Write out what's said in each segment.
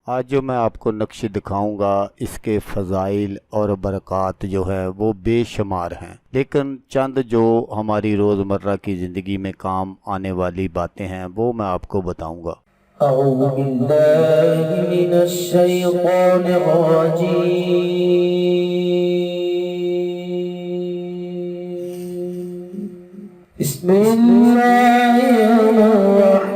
آج جو میں آپ کو نقش دکھاؤں گا اس کے فضائل اور برکات جو ہے وہ بے شمار ہیں، لیکن چند جو ہماری روزمرہ کی زندگی میں کام آنے والی باتیں ہیں وہ میں آپ کو بتاؤں گا۔ اعوذ باللہ من الشیطان الرجیم، بسم اللہ الرحمن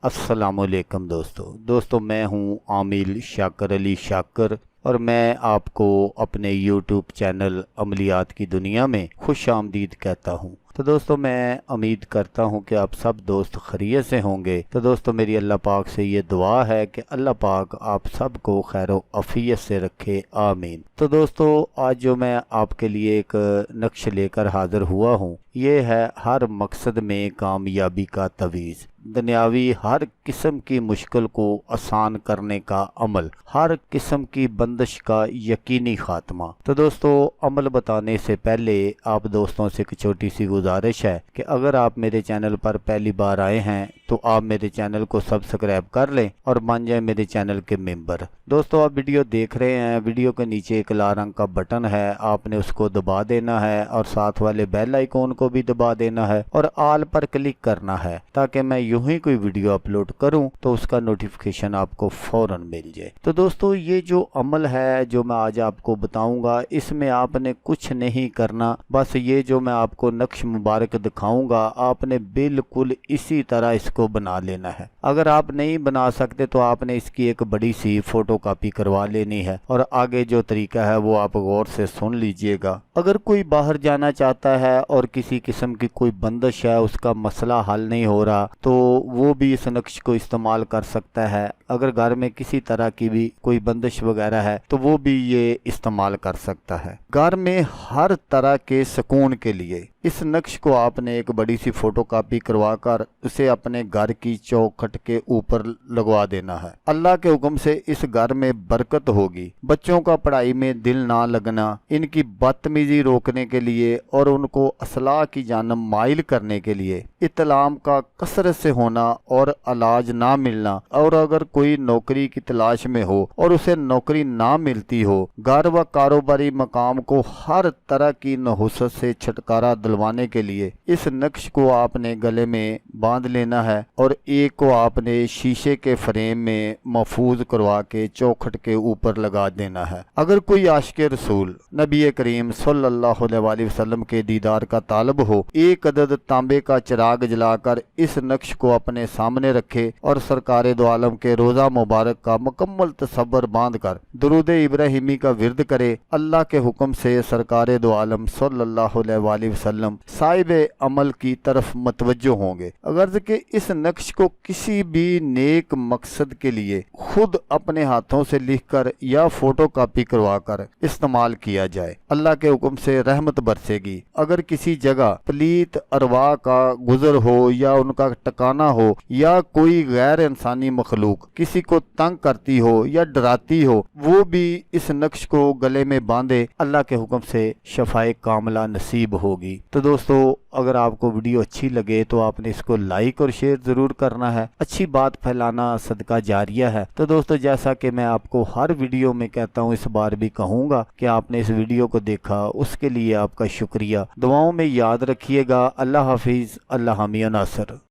السلام علیکم دوستو میں ہوں عامل شاکر علی شاکر، اور میں آپ کو اپنے یوٹیوب چینل عملیات کی دنیا میں خوش آمدید کہتا ہوں۔ تو دوستو میں امید کرتا ہوں کہ آپ سب دوست خیریت سے ہوں گے۔ تو دوستو میری اللہ پاک سے یہ دعا ہے کہ اللہ پاک آپ سب کو خیر و عافیت سے رکھے، آمین۔ تو دوستو آج جو میں آپ کے لیے ایک نقش لے کر حاضر ہوا ہوں، یہ ہے ہر مقصد میں کامیابی کا تویز، دنیاوی ہر قسم کی مشکل کو آسان کرنے کا عمل، ہر قسم کی بندش کا یقینی خاتمہ۔ تو دوستو عمل بتانے سے پہلے آپ دوستوں سے ایک چھوٹی سی گزارش ہے کہ اگر آپ میرے چینل پر پہلی بار آئے ہیں تو آپ میرے چینل کو سبسکرائب کر لیں اور بن جائیں میرے چینل کے ممبر۔ دوستو آپ ویڈیو دیکھ رہے ہیں، ویڈیو کے نیچے ایک لال رنگ کا بٹن ہے، آپ نے اس کو دبا دینا ہے اور ساتھ والے بیل آئیکن کو بھی دبا دینا ہے اور آل پر کلک کرنا ہے تاکہ میں یوں ہی کوئی ویڈیو اپلوڈ کروں تو اس کا نوٹیفیکیشن آپ کو فوراً مل جائے۔ تو دوستو یہ جو عمل ہے جو میں آج آپ کو بتاؤں گا، اس میں آپ نے کچھ نہیں کرنا، بس یہ جو میں آپ کو نقش مبارک دکھاؤں گا آپ نے بالکل اسی طرح اس کو بنا لینا ہے۔ اگر آپ نہیں بنا سکتے تو آپ نے اس کی ایک بڑی سی فوٹو کاپی کروا لینی ہے، اور آگے جو طریقہ ہے وہ آپ غور سے سن لیجئے گا۔ اگر کوئی باہر جانا چاہتا ہے اور کسی قسم کی کوئی بندش ہے، اس کا مسئلہ حل نہیں ہو رہا، تو وہ بھی اس نقش کو استعمال کر سکتا ہے۔ اگر گھر میں کسی طرح کی بھی کوئی بندش وغیرہ ہے تو وہ بھی یہ استعمال کر سکتا ہے۔ گھر میں ہر طرح کے سکون کے لیے اس نقش کو آپ نے ایک بڑی سی فوٹو کاپی کروا کر اسے اپنے گھر کی چوکھٹ کے اوپر لگوا دینا ہے۔ اللہ کے حکم سے اس گھر میں برکت ہوگی، بچوں کا پڑھائی میں دل نہ لگنا، ان کی بدتمیزی روکنے کے لیے اور ان کو اصلاح کی جانب مائل کرنے کے لیے، اطلام کا کثرت سے ہونا اور علاج نہ ملنا، اور اگر کوئی نوکری کی تلاش میں ہو اور اسے نوکری نہ ملتی ہو، گھر و کاروباری مقام کو ہر طرح کی نحوست سے چھٹکارا دلوانے کے لیے اس نقش کو آپ نے گلے میں باندھ لینا ہے اور ایک کو آپ نے شیشے کے فریم میں محفوظ کروا کے چوکھٹ کے اوپر لگا دینا ہے۔ اگر کوئی عاشق رسول نبی کریم صلی اللہ علیہ وآلہ وسلم کے دیدار کا طالب ہو، ایک عدد تانبے کا چراغ جلا کر اس نقش کو اپنے سامنے رکھے اور سرکار دو عالم کے روزہ مبارک کا مکمل تصور باندھ کر درود ابراہیمی کا ورد کرے، اللہ کے حکم سے سرکار دو عالم صلی اللہ علیہ وآلہ وسلم صاحب عمل کی طرف متوجہ ہوں گے۔ غرض کہ اس نقش کو کسی بھی نیک مقصد کے لیے خود اپنے ہاتھوں سے لکھ کر یا فوٹو کاپی کروا کر استعمال کیا جائے، اللہ کے حکم سے رحمت برسے گی۔ اگر کسی جگہ پلیت ارواح کا گزر ہو یا ان کا ٹکانا ہو، یا کوئی غیر انسانی مخلوق کسی کو تنگ کرتی ہو یا ڈراتی ہو، وہ بھی اس نقش کو گلے میں باندھے، اللہ کے حکم سے شفائے کاملہ نصیب ہوگی۔ تو دوستو اگر آپ کو ویڈیو اچھی لگے تو آپ نے اس کو لائک اور شیئر ضرور کرنا ہے، اچھی بات پھیلانا صدقہ جاریہ ہے۔ تو دوستو جیسا کہ میں آپ کو ہر ویڈیو میں کہتا ہوں، اس بار بھی کہوں گا کہ آپ نے اس ویڈیو کو دیکھا، اس کے لیے آپ کا شکریہ۔ دعاؤں میں یاد رکھیے گا۔ اللہ حافظ، اللہ حامی و ناصر۔